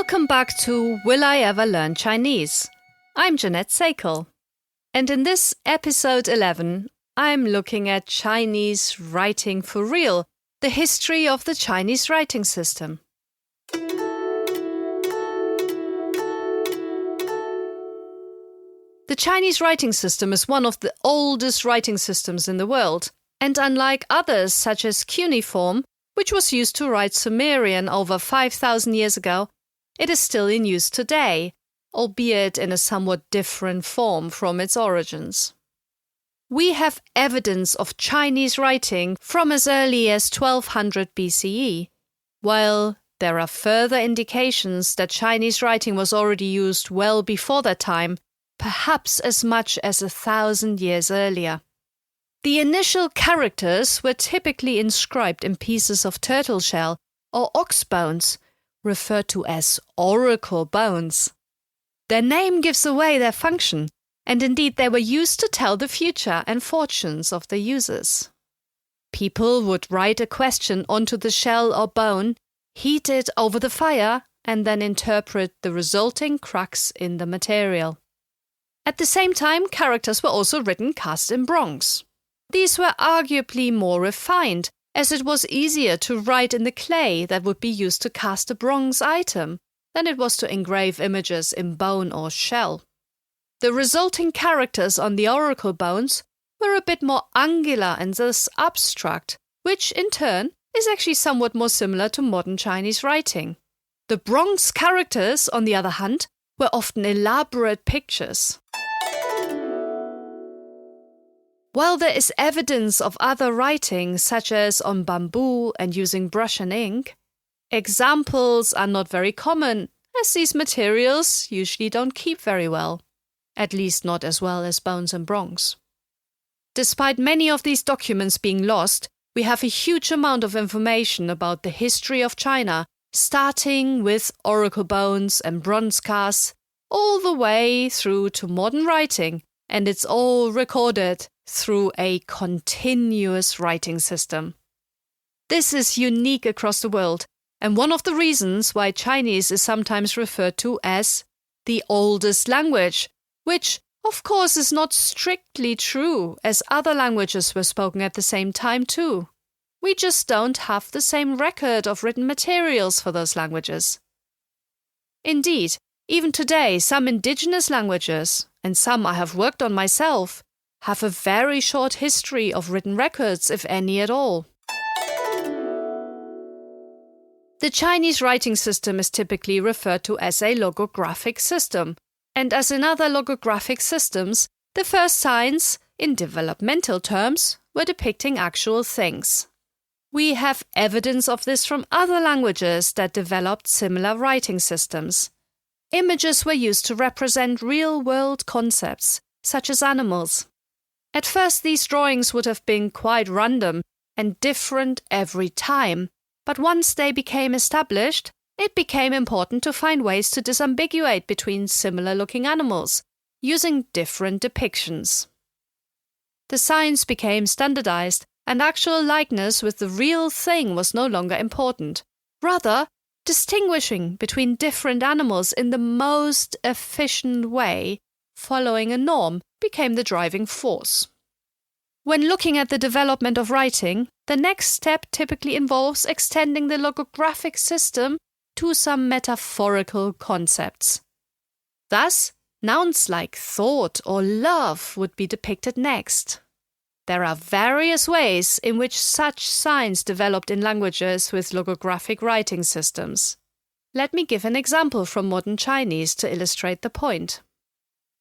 Welcome back to Will I Ever Learn Chinese? I'm Jeanette Sakel. And in this episode 11, I'm looking at Chinese writing for real, the history of the Chinese writing system. The Chinese writing system is one of the oldest writing systems in the world, and unlike others such as cuneiform, which was used to write Sumerian over 5,000 years ago, it is still in use today, albeit in a somewhat different form from its origins. We have evidence of Chinese writing from as early as 1200 BCE, while there are further indications that Chinese writing was already used well before that time, perhaps as much as 1,000 years earlier. The initial characters were typically inscribed in pieces of turtle shell or ox bones, referred to as oracle bones. Their name gives away their function, and indeed they were used to tell the future and fortunes of the users. People would write a question onto the shell or bone, heat it over the fire, and then interpret the resulting crux in the material. At the same time, characters were also written cast in bronze. These were arguably more refined, as it was easier to write in the clay that would be used to cast a bronze item than it was to engrave images in bone or shell. The resulting characters on the oracle bones were a bit more angular and thus abstract, which in turn is actually somewhat more similar to modern Chinese writing. The bronze characters, on the other hand, were often elaborate pictures. While there is evidence of other writing, such as on bamboo and using brush and ink, examples are not very common, as these materials usually don't keep very well, at least not as well as bones and bronze. Despite many of these documents being lost, we have a huge amount of information about the history of China, starting with oracle bones and bronze casts, all the way through to modern writing, and it's all recorded through a continuous writing system. This is unique across the world, and one of the reasons why Chinese is sometimes referred to as the oldest language, which, of course, is not strictly true, as other languages were spoken at the same time too. We just don't have the same record of written materials for those languages. Indeed, even today, some indigenous languages, and some I have worked on myself, have a very short history of written records, if any at all. The Chinese writing system is typically referred to as a logographic system, and as in other logographic systems, the first signs, in developmental terms, were depicting actual things. We have evidence of this from other languages that developed similar writing systems. Images were used to represent real-world concepts, such as animals. At first, these drawings would have been quite random and different every time, but once they became established, it became important to find ways to disambiguate between similar-looking animals, using different depictions. The signs became standardized, and actual likeness with the real thing was no longer important. Rather, distinguishing between different animals in the most efficient way, following a norm, became the driving force. When looking at the development of writing, the next step typically involves extending the logographic system to some metaphorical concepts. Thus, nouns like thought or love would be depicted next. There are various ways in which such signs developed in languages with logographic writing systems. Let me give an example from modern Chinese to illustrate the point.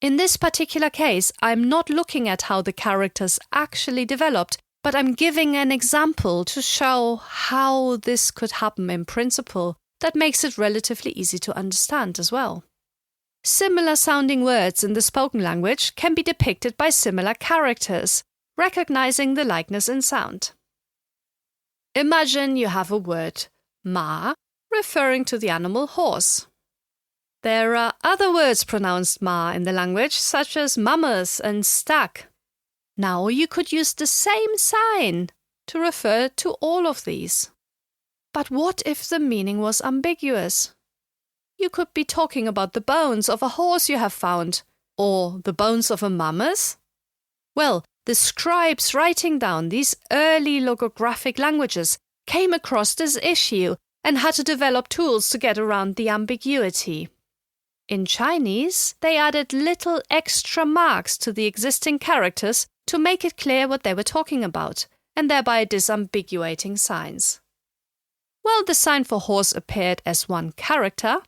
In this particular case, I'm not looking at how the characters actually developed, but I'm giving an example to show how this could happen in principle that makes it relatively easy to understand as well. Similar sounding words in the spoken language can be depicted by similar characters, recognizing the likeness in sound. Imagine you have a word, ma, referring to the animal horse. There are other words pronounced ma in the language, such as mammoth and stag. Now you could use the same sign to refer to all of these. But what if the meaning was ambiguous? You could be talking about the bones of a horse you have found, or the bones of a mammoth. Well, the scribes writing down these early logographic languages came across this issue and had to develop tools to get around the ambiguity. In Chinese, they added little extra marks to the existing characters to make it clear what they were talking about, and thereby disambiguating signs. While the sign for horse appeared as one character,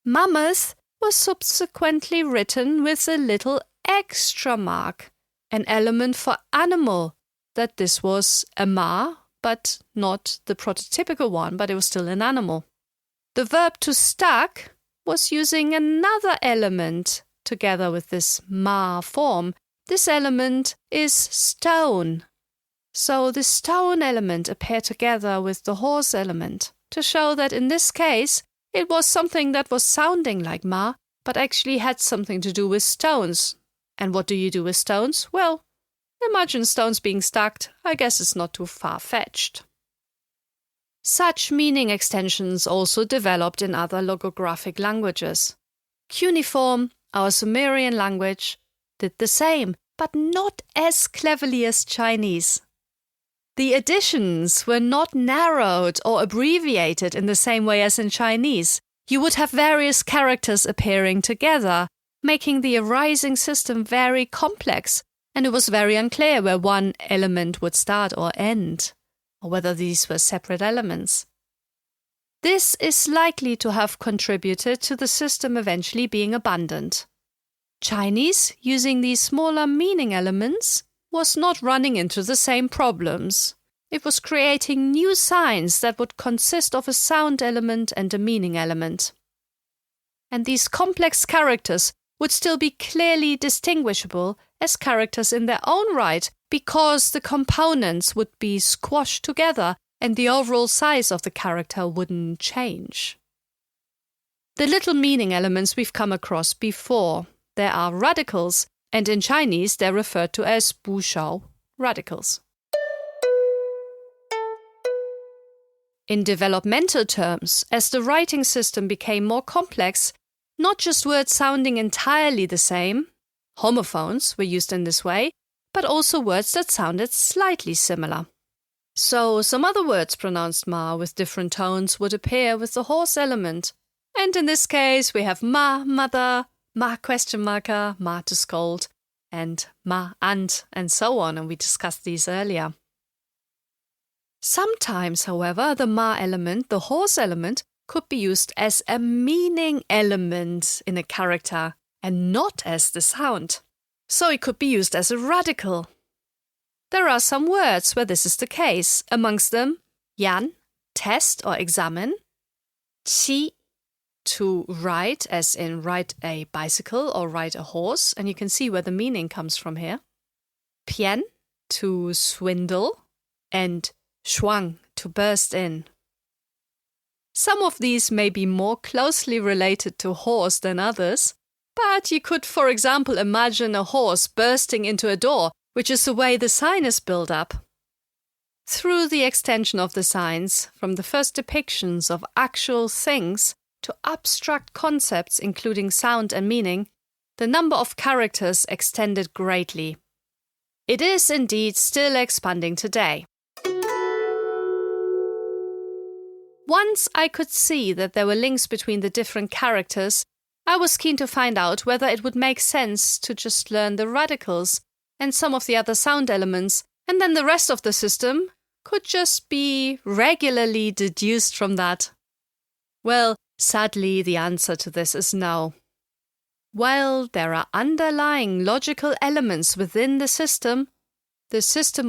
mammoth was subsequently written with a little extra mark, an element for animal, that this was a ma, but not the prototypical one, but it was still an animal. The verb to stack was using another element together with this ma form. This element is stone. So the stone element appeared together with the horse element to show that in this case it was something that was sounding like ma, but actually had something to do with stones. And what do you do with stones? Well, imagine stones being stacked. I guess it's not too far-fetched. Such meaning extensions also developed in other logographic languages. Cuneiform, our Sumerian language, did the same, but not as cleverly as Chinese. The additions were not narrowed or abbreviated in the same way as in Chinese. You would have various characters appearing together, making the arising system very complex, and it was very unclear where one element would start or end, or whether these were separate elements. This is likely to have contributed to the system eventually being abandoned. Chinese, using these smaller meaning elements, was not running into the same problems. It was creating new signs that would consist of a sound element and a meaning element. And these complex characters would still be clearly distinguishable as characters in their own right, because the components would be squashed together and the overall size of the character wouldn't change. The little meaning elements we've come across before. There are radicals, and in Chinese they're referred to as 部首, radicals. In developmental terms, as the writing system became more complex, not just words sounding entirely the same, homophones were used in this way, but also words that sounded slightly similar. So some other words pronounced ma with different tones would appear with the horse element. And in this case we have ma, mother, ma question marker, ma to scold, and ma and so on, and we discussed these earlier. Sometimes, however, the ma element, the horse element, could be used as a meaning element in a character and not as the sound. So it could be used as a radical. There are some words where this is the case, amongst them yan, test or examine, qi, to ride, as in ride a bicycle or ride a horse, and you can see where the meaning comes from here, pian, to swindle, and shuang, to burst in. Some of these may be more closely related to horse than others, but you could, for example, imagine a horse bursting into a door, which is the way the sign is built up. Through the extension of the signs, from the first depictions of actual things to abstract concepts including sound and meaning, the number of characters extended greatly. It is indeed still expanding today. Once I could see that there were links between the different characters, I was keen to find out whether it would make sense to just learn the radicals and some of the other sound elements, and then the rest of the system could just be regularly deduced from that. Well, sadly, the answer to this is no. While there are underlying logical elements within the system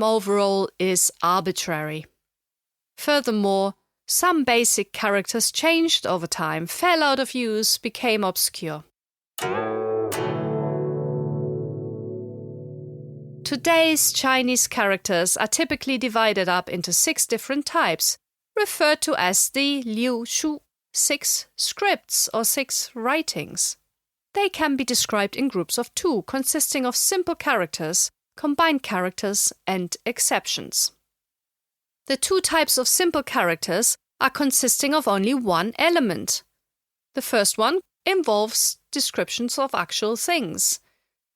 overall is arbitrary. Furthermore, some basic characters changed over time, fell out of use, became obscure. Today's Chinese characters are typically divided up into 6 different types, referred to as the Liu Shu, 6 scripts or 6 writings. They can be described in groups of 2, consisting of simple characters, combined characters, and exceptions. The 2 types of simple characters are consisting of only one element. The first one involves descriptions of actual things,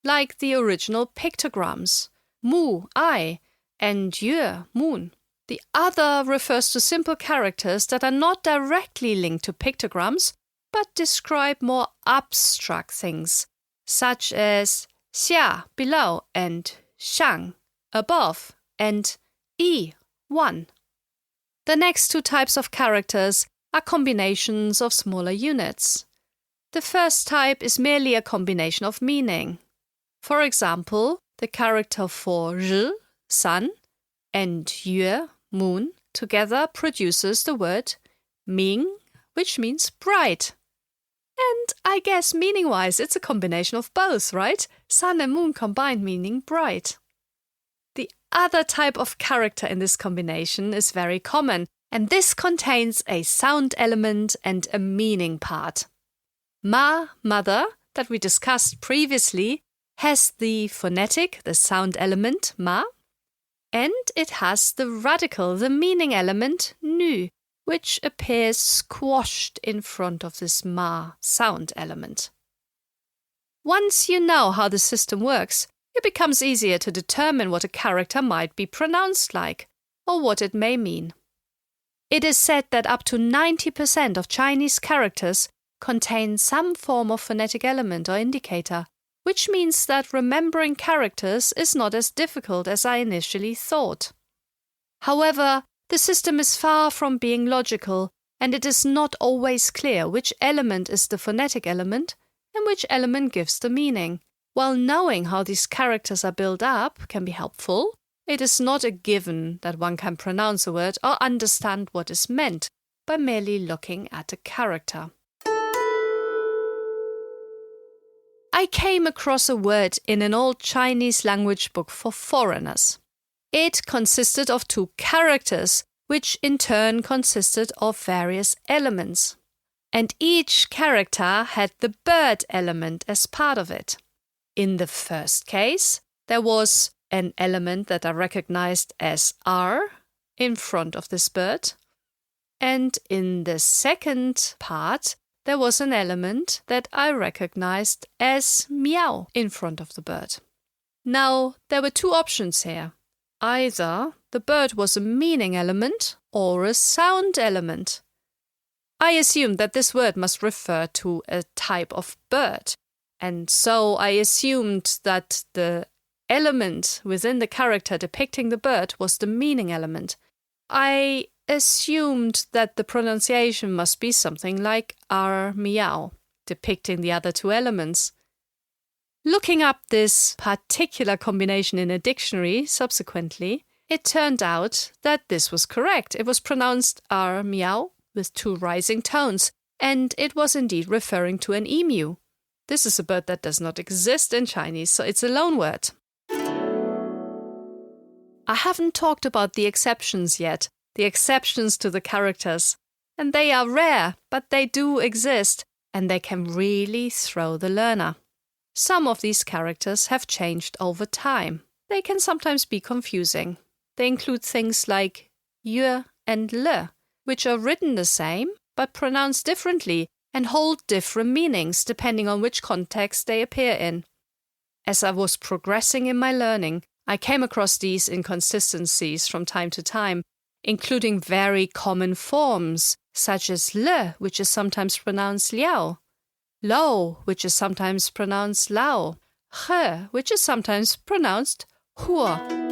like the original pictograms, mu, eye, and yue, moon. The other refers to simple characters that are not directly linked to pictograms, but describe more abstract things, such as xia, below, and shang, above, and yi, one. The next two types of characters are combinations of smaller units. The first type is merely a combination of meaning. For example, the character for ri, sun, and yue, moon, together produces the word ming, which means bright. And I guess meaning-wise, it's a combination of both, right? Sun and moon combined meaning bright. The other type of character in this combination is very common, and this contains a sound element and a meaning part. Ma, mother, that we discussed previously, has the phonetic, the sound element, ma, and it has the radical, the meaning element, nu, which appears squashed in front of this ma sound element. Once you know how the system works, it becomes easier to determine what a character might be pronounced like, or what it may mean. It is said that up to 90% of Chinese characters contain some form of phonetic element or indicator, which means that remembering characters is not as difficult as I initially thought. However, the system is far from being logical, and it is not always clear which element is the phonetic element and which element gives the meaning. While knowing how these characters are built up can be helpful, it is not a given that one can pronounce a word or understand what is meant by merely looking at a character. I came across a word in an old Chinese language book for foreigners. It consisted of two characters, which in turn consisted of various elements. And each character had the bird element as part of it. In the first case, there was an element that I recognized as R in front of this bird. And in the second part, there was an element that I recognized as meow in front of the bird. Now, there were two options here. Either the bird was a meaning element or a sound element. I assumed that this word must refer to a type of bird, and so I assumed that the element within the character depicting the bird was the meaning element. I assumed that the pronunciation must be something like R meow, depicting the other two elements. Looking up this particular combination in a dictionary subsequently, it turned out that this was correct. It was pronounced R meow with two rising tones, and it was indeed referring to an emu. This is a bird that does not exist in Chinese, so it's a loan word. I haven't talked about the exceptions yet, the exceptions to the characters. And they are rare, but they do exist, and they can really throw the learner. Some of these characters have changed over time. They can sometimes be confusing. They include things like yue and le, which are written the same, but pronounced differently and hold different meanings depending on which context they appear in. As I was progressing in my learning, I came across these inconsistencies from time to time, including very common forms, such as le, which is sometimes pronounced liao, lo, which is sometimes pronounced lao, he, which is sometimes pronounced huo.